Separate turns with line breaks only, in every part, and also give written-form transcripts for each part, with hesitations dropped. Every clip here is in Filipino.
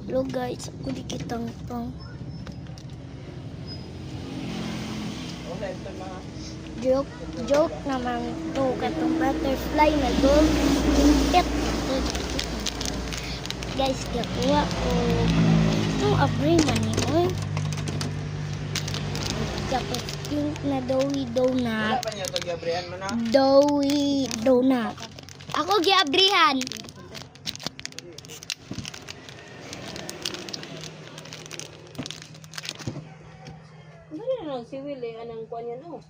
Hello guys, ako di kitang pang joke naman to katong butterfly na gold pet guys, kakuha ko itong abri man yun tapos pink na doughy donut doughy donut ako giabrihan.
Si Willie, anong kuha niya no?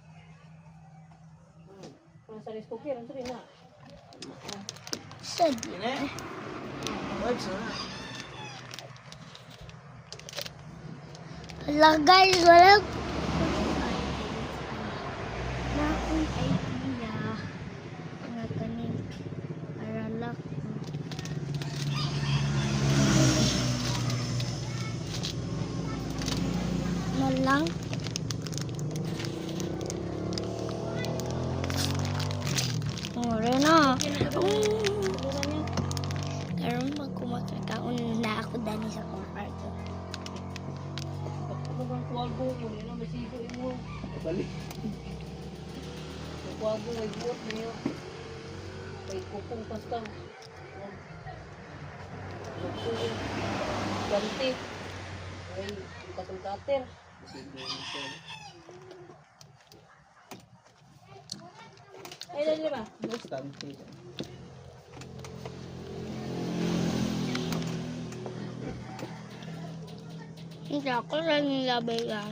Ang sa rice cooker, ang sari na.
Sad. Hala guys, wala na akong idea nga kaning aralak na lang. Ore na. Karon pag kumakataon na ako dani sa kwarto.
Ano bang kuwago mo? Hindi na masigo mo. Balik. Kuwago ay buot niyo. Kay kukong pastang. Kukong. Ganti. Ay, katong kater. Ay, dali ba?
Bastante.
Hindi ako lang nilabay yan.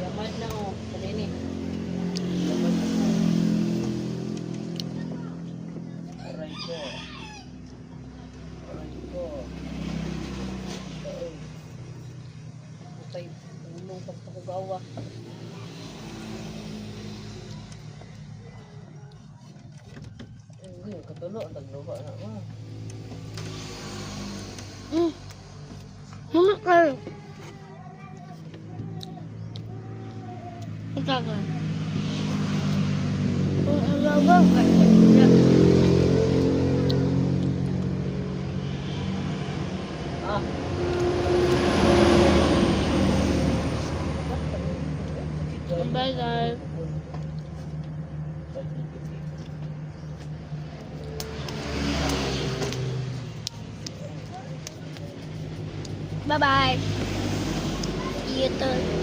Yaman na o. Kanini.
Aray ko. Aray ko.
Kay ulong pagkakugawa. Ay, katulo ang tagluba na mo.
Mama kayo. Ito ka. Kung alaga ka.
Ah.
Bye guys. Bye bye. See you too.